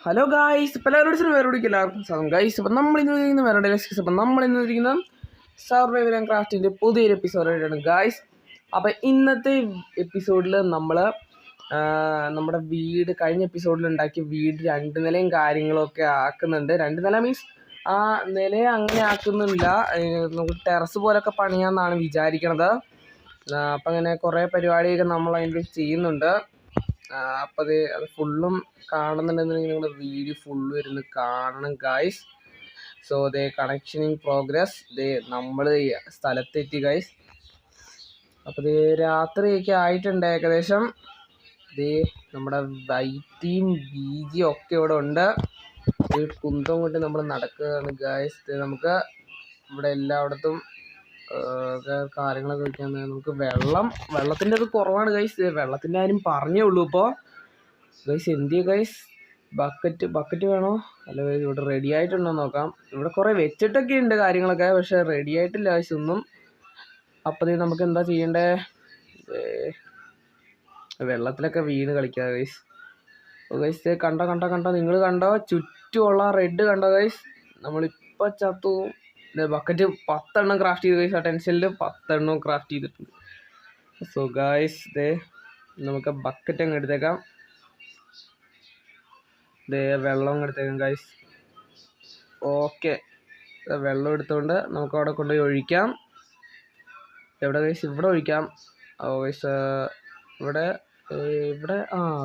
Hello guys, ഇപ്പോൾ എല്ലാവർക്കും സ്വാഗതം ഗായ്സ്. അപ്പം നമ്മളിന്ന് വേറെ ഡിസ്കസ്. അപ്പം നമ്മളിന്ന് ഇരിക്കുന്ന സർവൈവൽ ആൻഡ് ക്രാഫ്റ്റിൻ്റെ പുതിയൊരു എപ്പിസോഡായിട്ടാണ് ഗായ്സ്. അപ്പം ഇന്നത്തെ എപ്പിസോഡിൽ നമ്മൾ നമ്മുടെ വീട് കഴിഞ്ഞ എപ്പിസോഡിൽ ഉണ്ടാക്കിയ വീട് 2 നിലയും കാര്യങ്ങളൊക്കെ ആക്കുന്നുണ്ട്. 2 നില മീൻസ് ആ നിലയെ അങ്ങനെ ആക്കുന്നില്ല, നമുക്ക് ടെറസ് പോലൊക്കെ പണിയാമെന്നാണ് വിചാരിക്കണത്. അപ്പം അങ്ങനെ കുറേ പരിപാടിയൊക്കെ നമ്മൾ അതിൻ്റെ ചെയ്യുന്നുണ്ട്. അപ്പോൾ അത് ഫുള്ളും കാണുന്നുണ്ടെന്നുണ്ടെങ്കിൽ നിങ്ങളുടെ വീഡിയോ ഫുള്ള് ഇരുന്ന് കാണണം guys. So connection in progress. നമ്മൾ സ്ഥലത്തെത്തി ഗായ്സ്. അപ്പോൾ രാത്രിയൊക്കെ ആയിട്ടുണ്ട് ഏകദേശം. നമ്മുടെ വൈറ്റിയും ബീജിയും ഒക്കെ ഇവിടെ ഉണ്ട്. കുന്തം കൊണ്ട് നമ്മൾ നടക്കുകയാണ് ഗായ്സ്. നമുക്ക് ഇവിടെ എല്ലായിടത്തും കാര്യങ്ങളൊക്കെ വയ്ക്കാൻ നമുക്ക് വെള്ളത്തിൻ്റെ അത് കുറവാണ് ഗൈസ്. വെള്ളത്തിൻ്റെ കാര്യം പറഞ്ഞേ ഉള്ളൂ ഇപ്പോൾ ഗൈസ്. എന്ത് ഗൈസ്, ബക്കറ്റ് വേണോ? അല്ല ഗൈസ്, ഇവിടെ റെഡി ആയിട്ടുണ്ടോ നോക്കാം. ഇവിടെ കുറേ വെച്ചിട്ടൊക്കെ ഉണ്ട് കാര്യങ്ങളൊക്കെ, പക്ഷെ റെഡി ആയിട്ടില്ല ഗൈസ് ഒന്നും. അപ്പോൾ നമുക്ക് എന്താ ചെയ്യണ്ടേ? വെള്ളത്തിലൊക്കെ വീണ് കളിക്കാം ഗൈസ്. ഗൈസ് കണ്ടോ നിങ്ങൾ കണ്ടോ? ചുറ്റുമുള്ള റെഡ് കണ്ടോ ഗൈസ്? നമ്മളിപ്പോൾ ചത്തു. ബക്കറ്റ് 10 എണ്ണം ക്രാഫ്റ്റ് ചെയ്ത് ഗൈസ്. ആ ടെൻഷനിൽ 10 എണ്ണം ക്രാഫ്റ്റ് ചെയ്തിട്ടുണ്ട്. സോ ഗൈസ് നമുക്ക് ബക്കറ്റ് അങ്ങ് എടുത്തേക്കാം. വെള്ളം അങ്ങ് എടുത്തേക്കാം ഗൈസ്. ഓക്കെ, വെള്ളം എടുത്തുകൊണ്ട് നമുക്ക് അവിടെ കൊണ്ടുപോയി ഒഴിക്കാം. എവിടെ ഗൈസ്? ഇവിടെ ഒഴിക്കാം. ഗൈസ് ഇവിടെ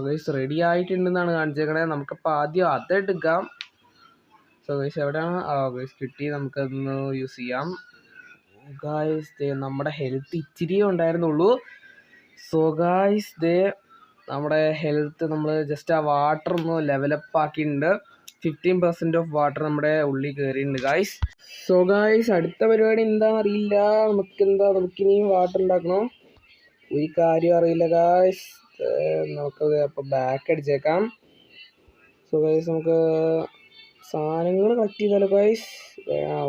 ഗൈസ് റെഡി ആയിട്ടുണ്ടെന്നാണ് കാണിച്ചേക്കണേ. നമുക്കപ്പോൾ ആദ്യം അതെടുക്കാം. സോ ഗൈസ് എവിടെയാണ്? ഗൈസ് കിട്ടി, നമുക്കതൊന്ന് യൂസ് ചെയ്യാം ഗൈസ്. നമ്മുടെ ഹെൽത്ത് ഇച്ചിരിയേ ഉണ്ടായിരുന്നുള്ളൂ. സോ ഗൈസ് നമ്മുടെ ഹെൽത്ത് നമ്മൾ ജസ്റ്റ് ആ വാട്ടർ ഒന്ന് ലെവലപ്പ് ആക്കിയിട്ടുണ്ട്. 15% ഓഫ് വാട്ടർ നമ്മുടെ ഉള്ളിൽ കയറിയിട്ടുണ്ട് ഗൈസ്. സോ ഗൈസ് അടുത്ത പരിപാടി എന്താണെന്ന് അറിയില്ല. നമുക്കിനിയും വാട്ടർ ഉണ്ടാക്കണം. ഒരു കാര്യം അറിയില്ല ഗൈസ്. നമുക്കത് അപ്പോൾ ബാക്ക് അടിച്ചേക്കാം. സോ ഗൈസ് നമുക്ക് സാധനങ്ങൾ കളക്ട് ചെയ്താലോ ഗൈസ്.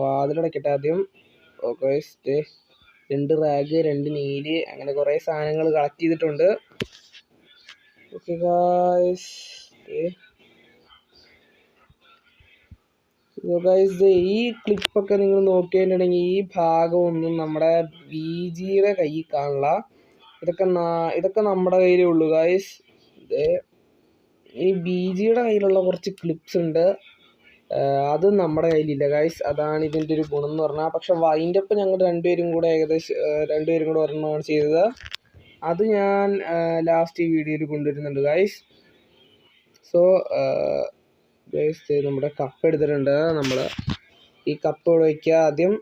വാതിലടക്കട്ടെ ആദ്യം. ഗൈസ് 2 റാഗ്, 2 നെയില്, അങ്ങനെ കുറേ സാധനങ്ങൾ കളക്ട് ചെയ്തിട്ടുണ്ട്. Okay guys. ഈ ക്ലിപ്പൊക്കെ നിങ്ങൾ നോക്കിയിട്ടുണ്ടെങ്കിൽ ഈ ഭാഗമൊന്നും നമ്മുടെ ബീജിയുടെ കയ്യിൽ കാണില്ല. ഇതൊക്കെ നമ്മുടെ കയ്യിലേ ഉള്ളൂ ഗൈസ്. ഈ ബീജിയുടെ കയ്യിലുള്ള കുറച്ച് ക്ലിപ്സ് ഉണ്ട്, അത് നമ്മുടെ കയ്യിലില്ല ഗൈസ്. അതാണ് ഇതിൻ്റെ ഒരു ഗുണം എന്ന് പറഞ്ഞാൽ. പക്ഷെ വൈൻഡപ്പ് ഞങ്ങൾ രണ്ടുപേരും കൂടെ ഒരെണ്ണമാണ് ചെയ്തത്. അത് ഞാൻ ലാസ്റ്റ് ഈ വീഡിയോയിൽ കൊണ്ടുവരുന്നുണ്ട് ഗൈസ്. സോ ഗൈസ് നമ്മുടെ കപ്പ് എടുത്തിട്ടുണ്ട്. നമ്മൾ ഈ കപ്പ് ഇവിടെ വയ്ക്കുക ആദ്യം.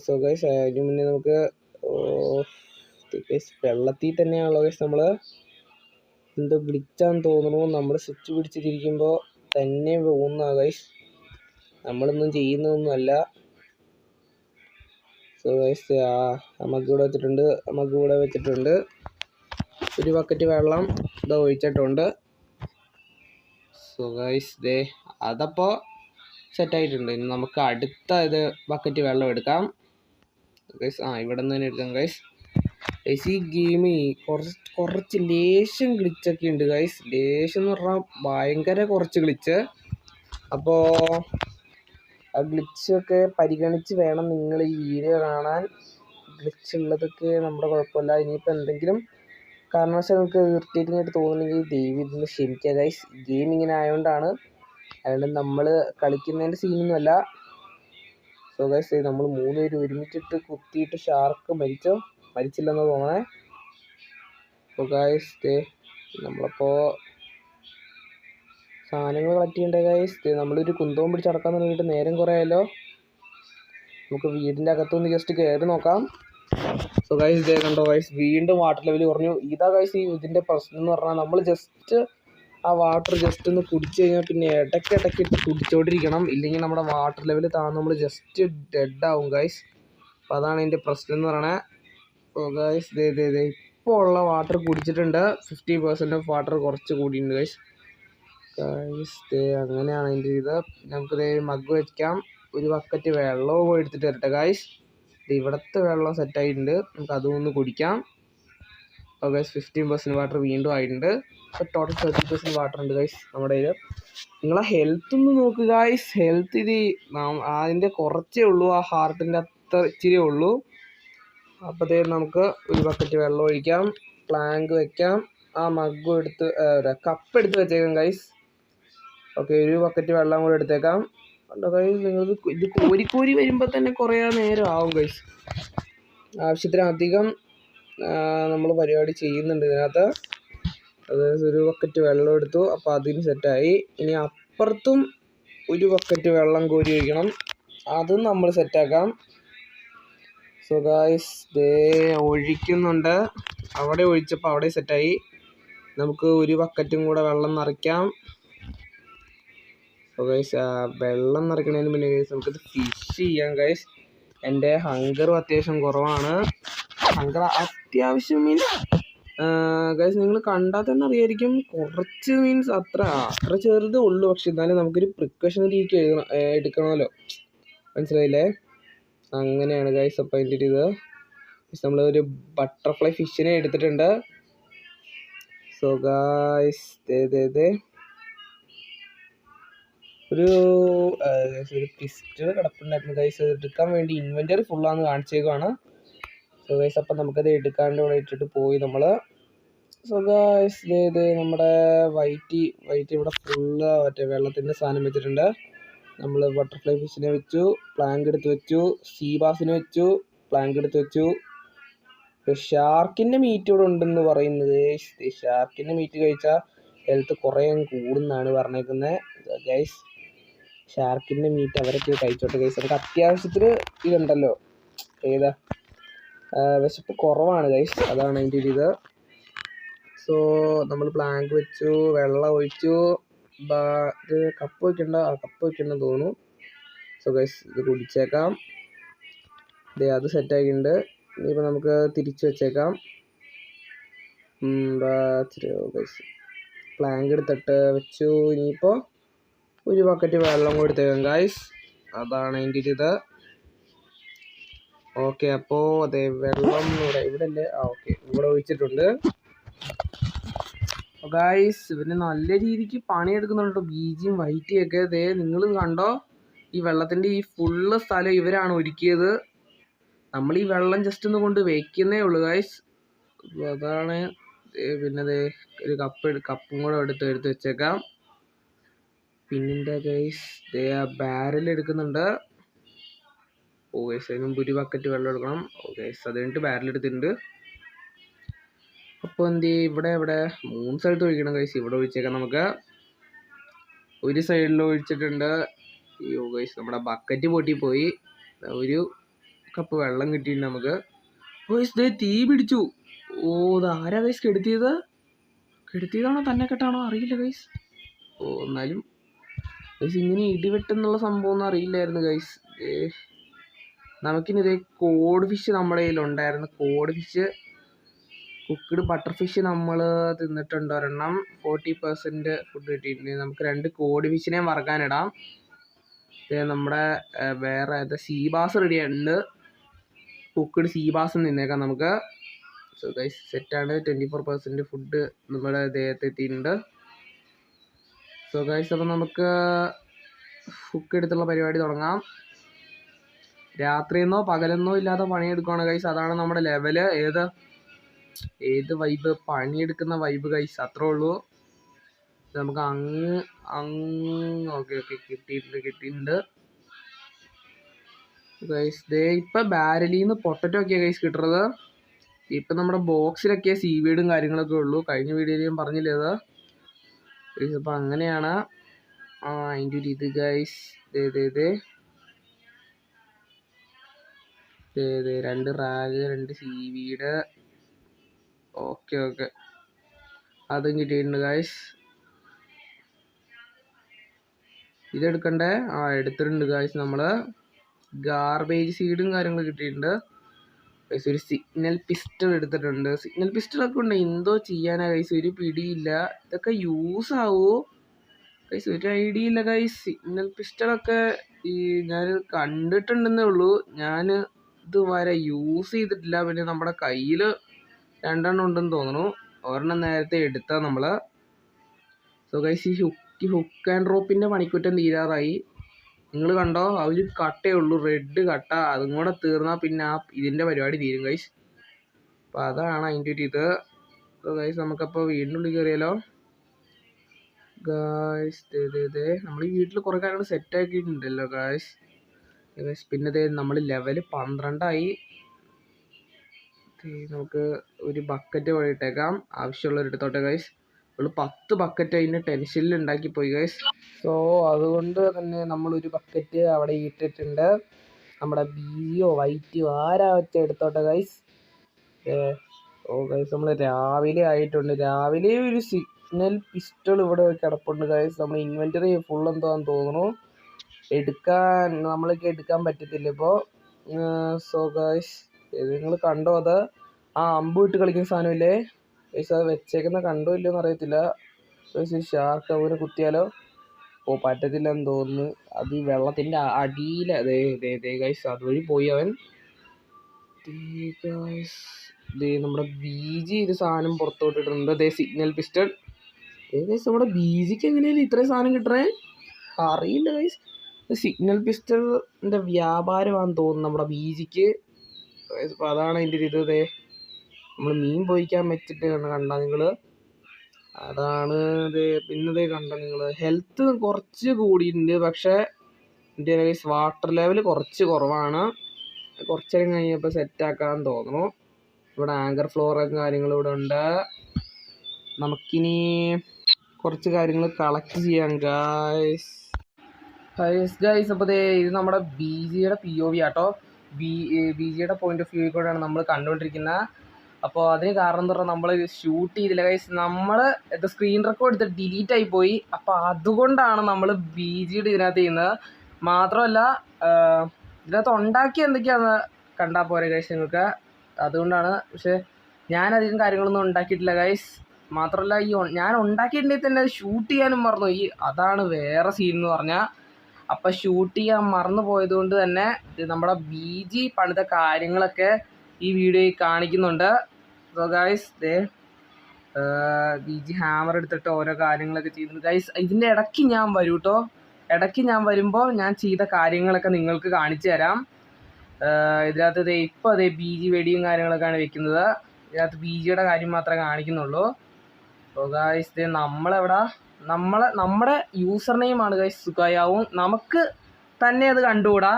സോ ഗൈസ് അതിന് മുന്നേ നമുക്ക് വെള്ളത്തിൽ തന്നെയാണല്ലോ ഗൈസ്. നമ്മൾ എന്തോ ഗ്ലിച്ചാന്ന് തോന്നുന്നു. നമ്മൾ സ്വിച്ച് പിടിച്ചിരിക്കുമ്പോൾ തന്നെ പോകുന്ന ഗൈസ്, നമ്മളൊന്നും ചെയ്യുന്നതൊന്നുമല്ല. സോ ഗൈസ് മഗ് ഇവിടെ വെച്ചിട്ടുണ്ട്. ഒരു ബക്കറ്റ് വെള്ളം ഇതാ ഒഴിച്ചിട്ടുണ്ട്. സോ ഗൈസ് അതപ്പോൾ സെറ്റായിട്ടുണ്ട്. ഇനി നമുക്ക് അടുത്ത ബക്കറ്റ് വെള്ളം എടുക്കാം ഗൈസ്. ഇവിടെ നിന്ന് തന്നെ എടുക്കാം ഗൈസ്. ഈ ഗെയിമിൽ കുറച്ച് ലേശം ഗ്ലിച്ചൊക്കെ ഉണ്ട് ഗൈസ്. ലേശം എന്ന് പറഞ്ഞാൽ ഭയങ്കര കുറച്ച് ഗ്ലിച്ച്. അപ്പോൾ ആ ഗ്ലിച്ചൊക്കെ പരിഗണിച്ച് വേണം നിങ്ങൾ ഈ വീഡിയോ കാണാൻ. ഗ്ലിച്ച് ഉള്ളതൊക്കെ നമ്മുടെ കുഴപ്പമില്ല. ഇനിയിപ്പോൾ എന്തെങ്കിലും കാരണവശാൽ നിങ്ങൾക്ക് ഇറിറ്റേറ്റിംഗ് ആയിട്ട് തോന്നുന്നെങ്കിൽ ദയവ് ഇതിന് ക്ഷമിക്കുക ഗൈസ്. ഗെയിം ഇങ്ങനെ ആയതുകൊണ്ടാണ്, അതുകൊണ്ട് നമ്മൾ കളിക്കുന്നതിൻ്റെ സീനൊന്നുമല്ല. സോ ഗൈസ് നമ്മൾ 3 പേര് ഒരുമിച്ചിട്ട് കുത്തിയിട്ട് ഷാർക്ക് മരിച്ചില്ലെന്ന് തോന്നണേ. സോ ഗൈസ് നമ്മളപ്പോൾ സാധനങ്ങൾ കളക്ട് ചെയ്യണ്ടേ ഗൈസ്. നമ്മളൊരു കുന്തവും പിടിച്ച് നടക്കാൻ തുടങ്ങിയിട്ട് നേരം കുറേ ആയല്ലോ. നമുക്ക് വീടിൻ്റെ അകത്തൊന്ന് ജസ്റ്റ് കയറി നോക്കാം. സോ ഗൈസ് കണ്ടോ ഗൈസ്, വീണ്ടും വാട്ടർ ലെവൽ കുറഞ്ഞു. ഇതാ ഗൈസ് ഇതിൻ്റെ പ്രശ്നം എന്ന് പറഞ്ഞാൽ, നമ്മൾ ജസ്റ്റ് ആ വാട്ടർ ജസ്റ്റ് ഒന്ന് കുടിച്ചു കഴിഞ്ഞാൽ പിന്നെ ഇടയ്ക്ക് ഇട്ട് കുടിച്ചോണ്ടിരിക്കണം. ഇല്ലെങ്കിൽ നമ്മുടെ വാട്ടർ ലെവൽ നമ്മൾ ജസ്റ്റ് ഡെഡ് ആവും ഗൈസ്. അപ്പോൾ അതാണ് ഇതിൻ്റെ പ്രശ്നം എന്ന് പറയണേ. സോ ഗൈസ് ഇപ്പോൾ ഉള്ള വാട്ടർ കുടിച്ചിട്ടുണ്ട്. 50% ഓഫ് വാട്ടർ കുറച്ച് കൂടിയിട്ടുണ്ട് ഗൈസ്. അങ്ങനെയാണ് അതിൻ്റെ ഇത്. നമുക്ക് മഗ് വയ്ക്കാം. ഒരു ബക്കറ്റ് വെള്ളവും എടുത്തിട്ട് വരട്ടെ ഗൈസ്. ഇവിടുത്തെ വെള്ളം സെറ്റായിട്ടുണ്ട്, നമുക്ക് അതും ഒന്ന് കുടിക്കാം. ഗൈസ് 15% വാട്ടർ വീണ്ടും ആയിട്ടുണ്ട്. ഇപ്പോൾ ടോട്ടൽ 30% വാട്ടർ ഉണ്ട് ഗൈസ് നമ്മുടെ കയ്യിൽ. നിങ്ങളെ ഹെൽത്ത് ഒന്ന് നോക്കുക ഗൈസ്. ഹെൽത്ത് ഇത് അതിൻ്റെ കുറച്ചേ ഉള്ളൂ, ആ ഹാർട്ടിൻ്റെ അത്ര ഇച്ചിരി ഉള്ളൂ. അപ്പോഴത്തേക്കും നമുക്ക് ഒരു ബക്കറ്റ് വെള്ളം ഒഴിക്കാം, പ്ലാങ്ക് വെക്കാം, ആ മഗ്ഗും എടുത്ത് കപ്പ് എടുത്ത് വെച്ചേക്കാം ഗൈസ്. ഓക്കെ, ഒരു ബക്കറ്റ് വെള്ളം കൂടെ എടുത്തേക്കാം. കണ്ടോ ഗൈസ്, നിങ്ങൾക്ക് ഇത് കോരി വരുമ്പോൾ തന്നെ കുറേ നേരം ആവും ഗൈസ്. ആവശ്യത്തിനധികം നമ്മൾ പരിപാടി ചെയ്യുന്നുണ്ട് ഇതിനകത്ത്. അതായത് ഒരു ബക്കറ്റ് വെള്ളം എടുത്തു, അപ്പോൾ അതിന് സെറ്റായി. ഇനി അപ്പുറത്തും ഒരു ബക്കറ്റ് വെള്ളം കോരി ഒഴിക്കണം, അതും നമ്മൾ സെറ്റാക്കാം. സോ ഗായ്സ് ദേ ഒഴിക്കുന്നുണ്ട്. അവിടെ ഒഴിച്ചപ്പോൾ അവിടെ സെറ്റായി. നമുക്ക് ഒരു ബക്കറ്റും കൂടെ വെള്ളം നിറയ്ക്കാം. സോ ഗൈസ് വെള്ളം നിറയ്ക്കുന്നതിന് മുന്നേ ഗൈസ് നമുക്കിത് ഫിഷ് ചെയ്യാം ഗൈസ്. എൻ്റെ ഹങ്കറും അത്യാവശ്യം കുറവാണ്. ഹങ്കർ അത്യാവശ്യം മീൻസ് ഗൈസ് നിങ്ങൾ കണ്ടാൽ തന്നെ അറിയായിരിക്കും, കുറച്ച് മീൻസ് അത്ര ചെറുതേ ഉള്ളൂ. പക്ഷെ എന്നാലും നമുക്കൊരു പ്രിക്കോഷനറിക്ക് എടുക്കണമല്ലോ, മനസ്സിലായില്ലേ? അങ്ങനെയാണ് ഗൈസ്. അപ്പം അതിൻ്റെ ഇത് നമ്മളൊരു ബട്ടർഫ്ലൈ ഫിഷിനെ എടുത്തിട്ടുണ്ട്. സോ ഗൈസ് ഒരു പിസ്റ്റൾ കിടപ്പുണ്ടായിരുന്നു ഗൈസ്. അത് എടുക്കാൻ വേണ്ടി ഇൻവെൻ്ററി ഫുള്ളാന്ന് കാണിച്ചേക്കുവാണ്. സോ ഗൈസ് അപ്പം നമുക്കത് എടുക്കാണ്ട് ഇവിടെ ഇട്ടിട്ട് പോയി നമ്മൾ. സോ ഗൈസ് നമ്മുടെ വൈറ്റ് ഇവിടെ ഫുള്ള് മറ്റേ വെള്ളത്തിൻ്റെ സാധനം വെച്ചിട്ടുണ്ട്. നമ്മൾ ബട്ടർഫ്ലൈ ഫിഷിനെ വെച്ചു, പ്ലാങ്ക് എടുത്ത് വെച്ചു, സീ ബാസിനെ വെച്ചു, പ്ലാങ്ക് എടുത്ത് വെച്ചു. ഷാർക്കിൻ്റെ മീറ്റ് ഇവിടെ ഉണ്ടെന്ന് പറയുന്നത്. ഷാർക്കിൻ്റെ മീറ്റ് കഴിച്ചാൽ ഹെൽത്ത് കുറേ കൂടുന്നാണ് പറഞ്ഞേക്കുന്നത് ഗൈസ്. ഷാർക്കിൻ്റെ മീറ്റ് അവരൊക്കെ കഴിച്ചോട്ടെ ഗൈസ്. നമുക്ക് അത്യാവശ്യത്തിന് ഇതുണ്ടല്ലോ, ഏതാ വിശപ്പ് കുറവാണ് ഗൈസ്, അതാണ് അതിൻ്റെ ഒരു ഇത്. സോ നമ്മൾ പ്ലാങ്ക് വെച്ചു, വെള്ളം ഒഴിച്ചു. ഇത് കപ്പ് വയ്ക്കണ്ടെന്ന് തോന്നുന്നു. സോ ഗൈസ് ഇത് കുടിച്ചേക്കാം. അത് സെറ്റാക്കിയിട്ടുണ്ട്. ഇനിയിപ്പോൾ നമുക്ക് തിരിച്ചു വെച്ചേക്കാം. ഗൈസ് പ്ലാങ്ക് എടുത്തിട്ട് വെച്ചു. ഇനിയിപ്പോൾ ഒരു ബക്കറ്റ് വെള്ളം കൂടി എടുത്തേക്കാം ഗൈസ്, അതാണ് അതിൻ്റെ ഒരു ഇത്. ഓക്കെ, അപ്പോൾ അതെ വെള്ളം ഇവിടെ അല്ലേ, ഓക്കെ ഇവിടെ ഒഴിച്ചിട്ടുണ്ട്. ഗൈസ് ഇവന് നല്ല രീതിക്ക് പണിയെടുക്കുന്നുണ്ട്, ബീജിയും വൈറ്റിയും ഒക്കെ. ഇതേ നിങ്ങൾ കണ്ടോ, ഈ വെള്ളത്തിൻ്റെ ഈ ഫുള്ള് സ്ഥലം ഇവരാണ് ഒരുക്കിയത്. നമ്മൾ ഈ വെള്ളം ജസ്റ്റ് ഒന്ന് കൊണ്ട് വയ്ക്കുന്നേ ഉള്ളൂ ഗൈസ്. അതാണ്. പിന്നെ ഒരു കപ്പും കൂടെ എടുത്ത് വെച്ചേക്കാം. പിന്നെന്താ ഗൈസ് ആ ബാരൽ എടുക്കുന്നുണ്ട്. ഓ ഗൈസ് അതിന് മുമ്പ് ഒരു ബക്കറ്റ് വെള്ളം എടുക്കണം. ഓ ഗൈസ് അത് കഴിഞ്ഞിട്ട് ബാരൽ എടുത്തിട്ടുണ്ട്. അപ്പോൾ എന്ത് ഇവിടെ 3 സ്ഥലത്ത് ഒഴിക്കണം ഗൈസ്. ഇവിടെ ഒഴിച്ചേക്കാം നമുക്ക്. ഒരു സൈഡിൽ ഒഴിച്ചിട്ടുണ്ട്. അയ്യോ ഗൈസ് നമ്മുടെ ബക്കറ്റ് പൊട്ടിപ്പോയി. ഒരു കപ്പ് വെള്ളം കിട്ടിയിട്ടുണ്ട് നമുക്ക്. ഗൈസ് തീ പിടിച്ചു. ഓ ഇതാരാ ഗൈസ് കെടുത്തിയതാണോ തന്നെ കെട്ടാണോ അറിയില്ല ഗൈസ്. ഓ എന്നാലും ഗൈസ് ഇങ്ങനെ ഇടിവെട്ടെന്നുള്ള സംഭവം ഒന്നും അറിയില്ലായിരുന്നു ഗൈസ്. നമുക്കിനി ഇതേ കോഡ് ഫിഷ് നമ്മുടെ കയ്യിലുണ്ടായിരുന്നു. Cod fish cooked butter fish നമ്മൾ തിന്നിട്ടുണ്ട് ഒരെണ്ണം. 40% ഫുഡ് കിട്ടിയിട്ടുണ്ട്. നമുക്ക് 2 കോഡ് ഫിഷിനെയും വറക്കാനിടാം. നമ്മുടെ വേറെ സീ ബാസ് റെഡി ആയിട്ടുണ്ട്. കുക്ക്ഡ് സീ ബാസ് തിന്നേക്കാം നമുക്ക്. സോ ഗൈസ് സെറ്റാണ്. 24% ഫുഡ് നമ്മുടെ ദേഹത്ത് എത്തിയിട്ടുണ്ട്. സോ ഗൈസ് അപ്പം നമുക്ക് കുക്ക് എടുത്തുള്ള പരിപാടി തുടങ്ങാം. രാത്രിയെന്നോ പകലെന്നോ ഇല്ലാതെ പണിയെടുക്കുകയാണ് ഗൈസ്, അതാണ് നമ്മുടെ ലെവല്. ഏത് വൈബ്, പണിയെടുക്കുന്ന വൈബ് ഗൈസ്, അത്രേ ഉള്ളൂ. നമുക്ക് ഓക്കെ കിട്ടിയിട്ടുണ്ട് ഗൈസ്. ഇപ്പം ബാരലിൽ നിന്ന് പൊട്ടറ്റോ ഒക്കെയാണ് ഗൈസ് കിട്ടുന്നത്. ഇപ്പം നമ്മുടെ ബോക്സിലൊക്കെ സീവീഡും കാര്യങ്ങളൊക്കെ ഉള്ളൂ. കഴിഞ്ഞ വീഡിയോയിൽ ഞാൻ പറഞ്ഞില്ലേ അത് ഗൈസ്. അപ്പം അങ്ങനെയാണ് അതിൻ്റെ ഒരു ഇത് ഗൈസ്. 2 rag, 2 seaweed. ഓക്കെ അതും കിട്ടിയിട്ടുണ്ട് ഗൈസ്. ഇതെടുക്കണ്ടേ? എടുത്തിട്ടുണ്ട് ഗൈസ്. നമ്മൾ ഗാർബേജ് സീഡും കാര്യങ്ങളും കിട്ടിയിട്ടുണ്ട് ഗൈസ്. ഒരു സിഗ്നൽ പിസ്റ്റൾ എടുത്തിട്ടുണ്ട്. സിഗ്നൽ പിസ്റ്റളൊക്കെ ഉണ്ട്, എന്തോ ചെയ്യാനാ ഗൈസ്, ഒരു പിടിയില്ല. ഇതൊക്കെ യൂസ് ആവുമോ ഗൈസ്, ഒരു ഐഡിയ ഇല്ല ഗൈസ്. സിഗ്നൽ പിസ്റ്റളൊക്കെ ഞാൻ കണ്ടിട്ടുണ്ടെന്നേ ഉള്ളൂ, ഞാൻ ഇതുവരെ യൂസ് ചെയ്തിട്ടില്ല. പിന്നെ നമ്മുടെ കയ്യിൽ 2 എണ്ണം ഉണ്ടെന്ന് തോന്നുന്നു. ഒരെണ്ണം നേരത്തെ എടുത്താൽ നമ്മൾ. സോ ഗൈസ് ഈ ഹുക്ക് ആൻഡ് ഡ്രോപ്പിൻ്റെ പണിക്കുറ്റം തീരാറായി. നിങ്ങൾ കണ്ടോ, ഒരു കട്ടേ ഉള്ളൂ, റെഡ് കട്ട. അതും കൂടെ തീർന്നാൽ പിന്നെ ഇതിൻ്റെ പരിപാടി തീരും ഗൈസ്. അപ്പോൾ അതാണ് അതിൻ്റെ ഒരു ഇത്. സോ ഗൈസ് നമുക്കപ്പോൾ വീടിൻ്റെ ഉള്ളിൽ കയറിയാലോ ഗായ്സ്. നമ്മൾ ഈ വീട്ടിൽ കുറേ കാര്യങ്ങൾ സെറ്റാക്കിയിട്ടുണ്ടല്ലോ ഗായ്സ്. പിന്നെ നമ്മൾ ലെവൽ 12 നമുക്ക് ഒരു ബക്കറ്റ് വഴി ഇട്ടേക്കാം, ആവശ്യമുള്ളവരെടുത്തോട്ടെ ഗൈസ്. നമ്മൾ 10 ബക്കറ്റ് അതിൻ്റെ ടെൻഷനിൽ ഉണ്ടാക്കിപ്പോയി ഗൈസ്. സോ അതുകൊണ്ട് തന്നെ നമ്മളൊരു ബക്കറ്റ് അവിടെ ഇട്ടിട്ടുണ്ട്. നമ്മുടെ ബിയോ വൈറ്റോ ആരാ വെച്ച എടുത്തോട്ടെ ഗൈസ്. ഓ ഗൈസ് നമ്മൾ രാവിലെ ആയിട്ടുണ്ട്. രാവിലെ ഒരു സിഗ്നൽ പിസ്റ്റൾ ഇവിടെ കിടപ്പുണ്ട് ഗൈസ്. നമ്മൾ ഇൻവെൻ്ററി ഫുൾ എന്താന്ന് തോന്നുന്നു. നമ്മൾക്ക് എടുക്കാൻ പറ്റത്തില്ല ഇപ്പോൾ. സോ ഗൈസ് നിങ്ങൾ കണ്ടോ അത്? അമ്പ് ഇട്ട് കളിക്കുന്ന സാധനമില്ലേ ഗൈസ്, അത് വെച്ചേക്കുന്ന കണ്ടോ ഇല്ലയെന്ന് അറിയത്തില്ല ഗൈസ്. ഷാർക്ക് അവന് കുത്തിയാലോ? പറ്റത്തില്ലെന്ന് തോന്നുന്നു. അത് ഈ വെള്ളത്തിൻ്റെ അടിയിൽ അതേ ഗൈസ്, അതുവഴി പോയി അവൻ. നമ്മുടെ ബീജി ഒരു സാധനം പുറത്തോട്ടിട്ടുണ്ട്. Signal pistol. ഗൈസ് നമ്മുടെ ബീജിക്ക് എങ്ങനെയാണ് ഇത്രയും സാധനം കിട്ടണേ അറിയില്ല ഗൈസ്. സിഗ്നൽ പിസ്റ്റളിൻ്റെ വ്യാപാരമാണെന്ന് തോന്നുന്നു നമ്മുടെ ബീജിക്ക്. അപ്പോൾ അതാണ് അതിൻ്റെ ഒരു ഇത്. നമ്മൾ മീൻ പൊയ്ക്കാൻ വെച്ചിട്ട് കണ്ട നിങ്ങൾ, അതാണ് പിന്നെ കണ്ട നിങ്ങൾ. ഹെൽത്ത് കുറച്ച് കൂടിയിട്ടുണ്ട്, പക്ഷേ എൻ്റെ ഗൈസ് വാട്ടർ ലെവൽ കുറച്ച് കുറവാണ്. കുറച്ച് നേരം കഴിഞ്ഞപ്പോൾ സെറ്റാക്കാൻ തോന്നുന്നു. ഇവിടെ ആങ്കർ ഫ്ലോറും കാര്യങ്ങളും ഇവിടെ ഉണ്ട്. നമുക്കിനി കുറച്ച് കാര്യങ്ങൾ കളക്ട് ചെയ്യാം ഗൈസ്. അപ്പോൾ ഇത് നമ്മുടെ ബിജിയുടെ POV ആട്ടോ. ബിജിയുടെ പോയിന്റ് ഓഫ് വ്യൂ കൂടെയാണ് നമ്മൾ കണ്ടുകൊണ്ടിരിക്കുന്നത്. അപ്പോൾ അതിന് കാരണം എന്ന് പറഞ്ഞാൽ നമ്മൾ ഷൂട്ട് ചെയ്തില്ല ഗൈസ്. നമ്മൾ സ്ക്രീൻ റെക്കോർഡ് എടുത്തിട്ട് ഡിലീറ്റ് ആയി പോയി. അപ്പോൾ അതുകൊണ്ടാണ് നമ്മൾ ബിജിയുടെ ഇതിനകത്ത് ചെയ്യുന്നത്. മാത്രമല്ല ഇതിനകത്ത് ഉണ്ടാക്കി എന്തൊക്കെയാണെന്ന് കണ്ടാൽ പോരെ ഗൈസ് നിങ്ങൾക്ക്, അതുകൊണ്ടാണ്. പക്ഷേ ഞാനധികം കാര്യങ്ങളൊന്നും ഉണ്ടാക്കിയിട്ടില്ല ഗൈസ്. മാത്രമല്ല ഞാൻ ഉണ്ടാക്കിയിട്ടുണ്ടെങ്കിൽ തന്നെ അത് ഷൂട്ട് ചെയ്യാനും മറന്നു. അതാണ് വേറെ സീൻ എന്ന് പറഞ്ഞാൽ. അപ്പം ഷൂട്ട് ചെയ്യാൻ മറന്നു പോയത് കൊണ്ട് തന്നെ നമ്മുടെ ബിജി പണിത കാര്യങ്ങളൊക്കെ ഈ വീഡിയോയിൽ കാണിക്കുന്നുണ്ട്. സോ ഗൈസ് ബിജി ഹാമർ എടുത്തിട്ട് ഓരോ കാര്യങ്ങളൊക്കെ ചെയ്യുന്നുണ്ട് ഗൈസ്. ഇതിൻ്റെ ഇടയ്ക്ക് ഞാൻ വരും കേട്ടോ. ഇടയ്ക്ക് ഞാൻ വരുമ്പോൾ ഞാൻ ചെയ്ത കാര്യങ്ങളൊക്കെ നിങ്ങൾക്ക് കാണിച്ചു തരാം. ഇതിനകത്ത് ഇപ്പോൾ ബിജി വെടിയും കാര്യങ്ങളൊക്കെയാണ് വെക്കുന്നത്. ഇതിനകത്ത് ബിജിയുടെ കാര്യം മാത്രമേ കാണിക്കുന്നുള്ളൂ. സോ ഗൈസ് നമ്മുടെ യൂസർ നെയിമാണ് ഗൈസ് സുഖായാവും. നമുക്ക് തന്നെ അത് കണ്ടുകൂടാ,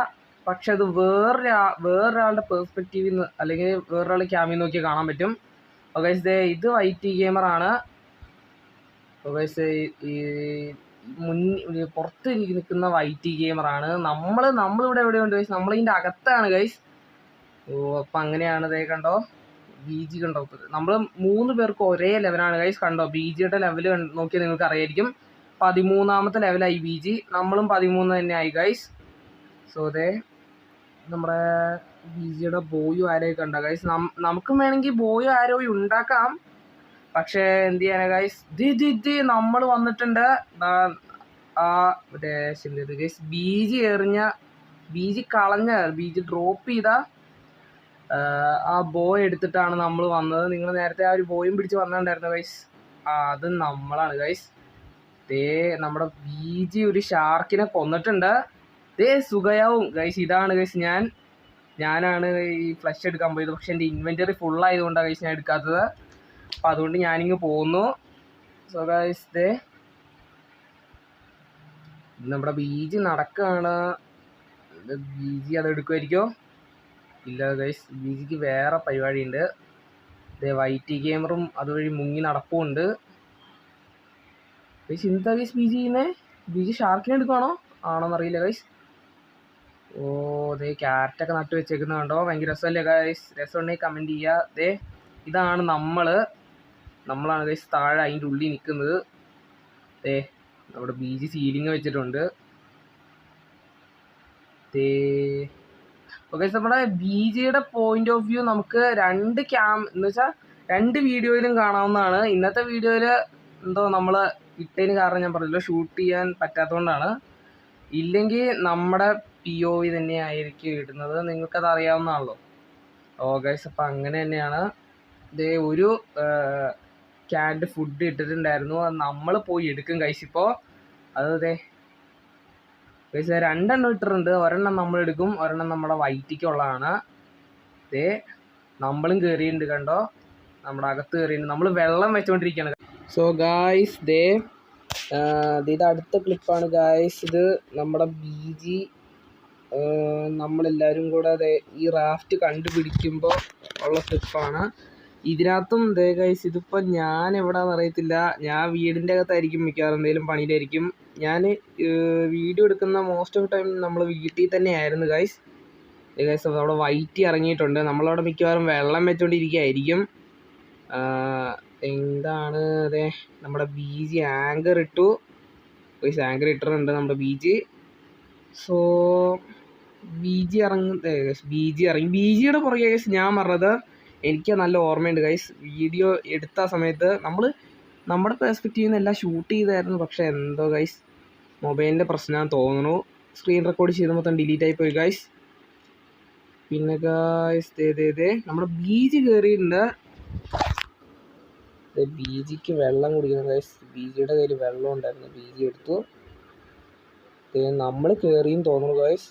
പക്ഷെ അത് വേറൊരാളുടെ പെർസ്പെക്റ്റീവിൽ നിന്ന് അല്ലെങ്കിൽ വേറൊരാളുടെ ക്യാമിൽ നോക്കി കാണാൻ പറ്റും. അപ്പോൾ ഗൈസ് ഇത് YT ഗെയിമറാണ്. അപ്പോൾ ഗൈസ് ഈ പുറത്ത് നിൽക്കുന്ന YT ഗെയിമറാണ്. നമ്മളിവിടെ എവിടെയുണ്ട് ഗൈസ്? നമ്മളിതിൻ്റെ അകത്താണ് ഗൈസ്. അപ്പം അങ്ങനെയാണ്. കണ്ടോ ബിജി കണ്ടോ? നമ്മൾ 3 പേർക്ക് ഒരേ ലെവലാണ് ഗൈസ്. കണ്ടോ ബിജിയുടെ ലെവൽ നോക്കിയാൽ നിങ്ങൾക്ക് അറിയായിരിക്കും. 13ാമത്തെ ലെവലായി ബിജി. നമ്മളും 13 തന്നെ ആയി ഗൈസ്. സോ നമ്മുടെ ബിജിയുടെ ബോയും ആരോയും കണ്ടോ ഗൈസ്? നമുക്കും വേണമെങ്കിൽ ബോയും ആരോയും ഉണ്ടാക്കാം, പക്ഷേ എന്ത് ചെയ്യാനാ ഗൈസ്? ഇത് നമ്മൾ വന്നിട്ടുണ്ട്. ഗൈസ് ബിജി ഡ്രോപ്പ് ചെയ്ത ആ ബോയ് എടുത്തിട്ടാണ് നമ്മൾ വന്നത്. നിങ്ങൾ നേരത്തെ ആ ഒരു ബോയും പിടിച്ച് വന്നിട്ടുണ്ടായിരുന്നു ഗൈസ്. അത് നമ്മളാണ് ഗൈസ്. നമ്മുടെ ബിജി ഒരു ഷാർക്കിനെ കൊന്നിട്ടുണ്ട്. സുഖയാവും ഗൈസ്. ഇതാണ് ഗൈസ് ഞാനാണ് ഈ ഫ്ലഷ് എടുക്കാൻ പോയത്, പക്ഷെ എൻ്റെ ഇൻവെൻ്ററി ഫുള്ളായതുകൊണ്ടാണ് ഗൈസ് ഞാൻ എടുക്കാത്തത്. അപ്പം അതുകൊണ്ട് ഞാനിങ്ങ് പോകുന്നു. സോ ഗൈസ് നമ്മുടെ ബിജി നടക്കുകയാണ്. ബിജി അത് എടുക്കുമായിരിക്കോ? ഇല്ല ഗൈസ്, ബിജിക്ക് വേറെ പരിപാടിയുണ്ട്. YT ഗെയിമറും അതുവഴി മുങ്ങി നടപ്പുണ്ട് ഗൈസ്. എന്താ ഗൈസ് ബിജി ചെയ്യുന്നത്? ബിജി ഷാർക്കിനെ എടുക്കുവാണോ ആണോന്നറിയില്ല ഗൈസ്. ക്യാരറ്റൊക്കെ നട്ട് വെച്ചേക്കുന്നത് കണ്ടോ? ഭയങ്കര രസമല്ലേ ഗൈസ്? രസമുണ്ടെങ്കിൽ കമൻറ്റ് ചെയ്യുക. ഇതാണ് നമ്മളാണ് ഗൈസ് താഴെ അതിൻ്റെ ഉള്ളിൽ നിൽക്കുന്നത്. നമ്മുടെ ബിജി സീലിംഗ് വെച്ചിട്ടുണ്ട്. ഓക്കെ, നമ്മുടെ ബിജിയുടെ പോയിന്റ് ഓഫ് വ്യൂ നമുക്ക് രണ്ട് വീഡിയോയിലും കാണാവുന്നതാണ്. ഇന്നത്തെ വീഡിയോയിൽ നമ്മൾ ഇട്ടതിന് കാരണം ഞാൻ പറഞ്ഞല്ലോ, ഷൂട്ട് ചെയ്യാൻ പറ്റാത്തതുകൊണ്ടാണ്. ഇല്ലെങ്കിൽ നമ്മുടെ POV തന്നെ ആയിരിക്കും ഇടുന്നത്. നിങ്ങൾക്കത് അറിയാവുന്നതാണല്ലോ. ഗൈസ് അപ്പം അങ്ങനെ തന്നെയാണ്. ഒരു ക്യാൻഡ് ഫുഡ് ഇട്ടിട്ടുണ്ടായിരുന്നു. അത് നമ്മൾ പോയി എടുക്കും ഗൈസ്. ഇപ്പോൾ അതെ ഗൈസ് 2 എണ്ണം ഇട്ടിട്ടുണ്ട്. ഒരെണ്ണം നമ്മൾ എടുക്കും, ഒരെണ്ണം നമ്മുടെ വൈറ്റിക്കുള്ളതാണ്. ദേ നമ്മളും കയറിയിട്ടുണ്ട് കണ്ടോ, നമ്മുടെ അകത്ത് കയറിയിട്ടുണ്ട്. നമ്മൾ വെള്ളം വെച്ചുകൊണ്ടിരിക്കുകയാണ്. സോ ഗായ്സ് ഇത് അടുത്ത ക്ലിപ്പാണ് ഗായ്സ്. ഇത് നമ്മുടെ BG നമ്മളെല്ലാവരും കൂടെ അതെ ഈ റാഫ്റ്റ് കണ്ടുപിടിക്കുമ്പോൾ ഉള്ള ക്ലിപ്പാണ്. ഇതിനകത്തും ദേ ഗൈസ് ഇതിപ്പോൾ ഞാൻ എവിടെയാണെന്ന് അറിയത്തില്ല. ഞാൻ വീടിൻ്റെ അകത്തായിരിക്കും, മിക്കവാറും എന്തെങ്കിലും പണിയിലായിരിക്കും. ഞാൻ വീഡിയോ എടുക്കുന്ന മോസ്റ്റ് ഓഫ് ടൈം നമ്മൾ വീട്ടിൽ തന്നെയായിരുന്നു ഗൈസ്. ഗൈസ് അവിടെ വൈറ്റി ഇറങ്ങിയിട്ടുണ്ട്. നമ്മളവിടെ മിക്കവാറും വെള്ളം വെച്ചുകൊണ്ടിരിക്കുകയായിരിക്കും. എന്താണ് അതെ നമ്മുടെ BG ആങ്കർ ഇട്ടു ഗൈസ്. ആങ്കർ ഇട്ടിട്ടുണ്ട് നമ്മുടെ BG. സോ BG ഇറങ്ങി. BGയുടെ പുറകെ ഗൈസ് ഞാൻ പറഞ്ഞത് എനിക്ക് നല്ല ഓർമ്മയുണ്ട് ഗൈസ്. വീഡിയോ എടുത്ത സമയത്ത് നമ്മൾ നമ്മുടെ പെർസ്പെക്റ്റീവിൽ നിന്ന് എല്ലാം ഷൂട്ട് ചെയ്തായിരുന്നു. പക്ഷേ എന്തോ ഗൈസ് മൊബൈലിൻ്റെ പ്രശ്നമാണെന്ന് തോന്നുന്നു. സ്ക്രീൻ റെക്കോർഡ് ചെയ്ത് മൊത്തം ഡിലീറ്റ് ആയിപ്പോയി ഗൈസ്. പിന്നെ ഗൈസ് നമ്മുടെ BG കയറിയിട്ടുണ്ട്. BGക്ക് വെള്ളം കുടിക്കണം ഗൈസ്. BGയുടെ കയ്യിൽ വെള്ളം ഉണ്ടായിരുന്നു, BG എടുത്തു. നമ്മൾ കയറിയും തോന്നുന്നു ഗൈസ്,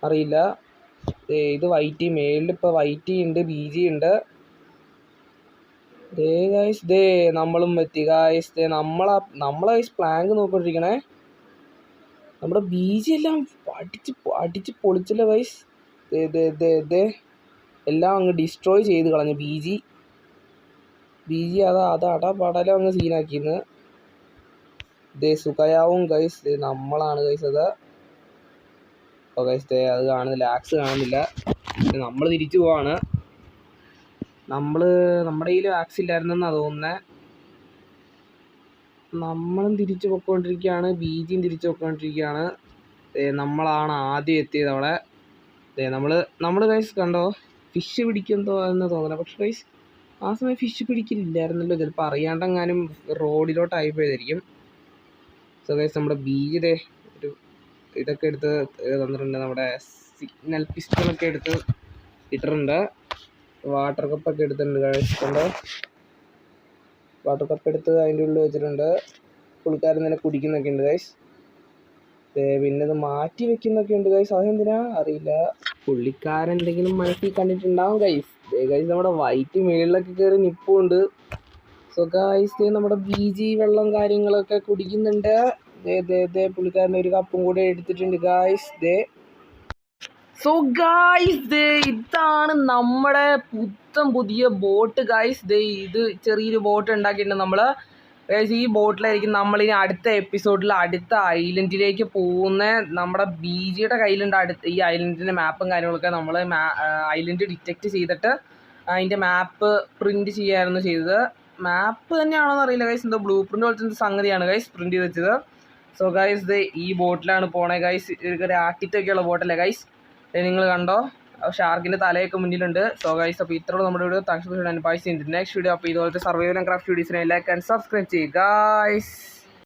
അറിയില്ല. ഇത് വൈറ്റി മേളിൽ ഇപ്പോൾ വൈറ്റി ഉണ്ട്, BG ഉണ്ട്. ഗൈസ് നമ്മളും എത്തി ഗൈസ്. നമ്മളെ ഗൈസ് പ്ലാങ്ക് നോക്കിക്കൊണ്ടിരിക്കണേ. നമ്മുടെ BG എല്ലാം അടിച്ച് പൊളിച്ചല്ലോ ഗൈസ്. എല്ലാം അങ്ങ് ഡിസ്ട്രോയ് ചെയ്ത് കളഞ്ഞു BG അത് അടപടലം അങ്ങ് സീനാക്കിന്ന്. സുഖയാവും ഗൈസ്. നമ്മളാണ് ഗൈസ് അത്. അപ്പോൾ ഗൈസ് അത് കാണുന്നില്ല, ആക്സ് കാണുന്നില്ല. നമ്മൾ തിരിച്ചു പോവാണ്. നമ്മുടെ കയ്യിൽ ആക്സ് ഇല്ലായിരുന്നെന്നാണ് തോന്നുന്നത്. നമ്മളും തിരിച്ചു പൊയ്ക്കൊണ്ടിരിക്കുകയാണ്, BGയും തിരിച്ചു പൊയ്ക്കൊണ്ടിരിക്കുകയാണ്. നമ്മളാണ് ആദ്യം എത്തിയത് അവിടെ. നമ്മൾ ഗൈസ് കണ്ടോ ഫിഷ് പിടിക്കുമെന്തോ എന്ന് തോന്നുന്നത്. പക്ഷെ ഗൈസ് ആ സമയം ഫിഷ് പിടിക്കലില്ലായിരുന്നല്ലോ. ചിലപ്പോൾ അറിയാണ്ടെങ്ങാനും റോഡിലോട്ടായി പോയതായിരിക്കും. സോ ഗൈസ് നമ്മുടെ BG ഒരു ഇതൊക്കെ എടുത്ത് തന്നിട്ടുണ്ട്. നമ്മുടെ സിഗ്നൽ പിസ്റ്റളൊക്കെ എടുത്ത് ഇട്ടിട്ടുണ്ട്. വാട്ടർ കപ്പൊക്കെ എടുത്തിട്ടുണ്ട് ഗൈസ്. കൊണ്ട് വാട്ടർ കപ്പ് എടുത്ത് അതിൻ്റെ ഉള്ളിൽ വെച്ചിട്ടുണ്ട്. പുള്ളിക്കാരൻ തന്നെ കുടിക്കുന്നൊക്കെ ഉണ്ട് ഗൈസ്. പിന്നെ ഇത് മാറ്റി വെക്കുന്നൊക്കെ ഉണ്ട് ഗൈസ്. അതെന്തിനാ അറിയില്ല. പുള്ളിക്കാരൻ എന്തെങ്കിലും മനസ്സിൽ കണ്ടിട്ടുണ്ടാവും ഗൈസ്. ഗൈസ് നമ്മുടെ വൈറ്റ് മേളിലൊക്കെ കയറി നിൽപ്പുണ്ട്. സോ ഗൈസ് നമ്മുടെ BG വെള്ളം കാര്യങ്ങളൊക്കെ കുടിക്കുന്നുണ്ട്. പുള്ളിക്കാരൻ ഒരു കപ്പും കൂടെ എടുത്തിട്ടുണ്ട് ഗൈസ്. സോ ഗൈസ് ഇതാണ് നമ്മുടെ പുതിയ ബോട്ട് ഗൈസ്. ഇത് ചെറിയൊരു ബോട്ട് ഉണ്ടാക്കിയിട്ടുണ്ട് നമ്മൾ ഗൈസ്. ഈ ബോട്ടിലായിരിക്കും നമ്മളിനി അടുത്ത എപ്പിസോഡിൽ അടുത്ത ഐലൻഡിലേക്ക് പോകുന്ന. നമ്മുടെ BGയുടെ കയ്യിലുണ്ട് ഈ ഐലൻഡിൻ്റെ മാപ്പും കാര്യങ്ങളൊക്കെ. നമ്മൾ ഐലൻഡ് ഡിറ്റക്റ്റ് ചെയ്തിട്ട് അതിൻ്റെ മാപ്പ് പ്രിൻറ്റ് ചെയ്യായിരുന്നു ചെയ്തത്. മാപ്പ് തന്നെയാണോന്ന് അറിയില്ല ഗൈസ്. എന്തോ ബ്ലൂ പ്രിൻ്റ് പോലത്തെ സംഗതിയാണ് ഗൈസ് പ്രിൻറ്റ് ചെയ്ത് വെച്ചത്. സോ ഗൈസ് ഈ ബോട്ടിലാണ് പോണേ ഗൈസ്. ഒരു ആട്ടിത്തൊക്കെയുള്ള ബോട്ടല്ലേ ഗൈസ്. നിങ്ങൾ കണ്ടോ ഷാർക്കിൻ്റെ തലയൊക്കെ മുന്നിലുണ്ട്. സോ ഗൈസ് അപ്പോൾ ഇത്രയുള്ള നമ്മുടെ video. Thanks for next video. അപ്പോൾ ഇതുപോലത്തെ സർവൈവൽ ആൻഡ് ക്രാഫ്റ്റ് വീഡിയോസിനെ ലൈക്ക് ആൻഡ് സബ്സ്ക്രൈബ് ചെയ്യുക ഗൈസ്.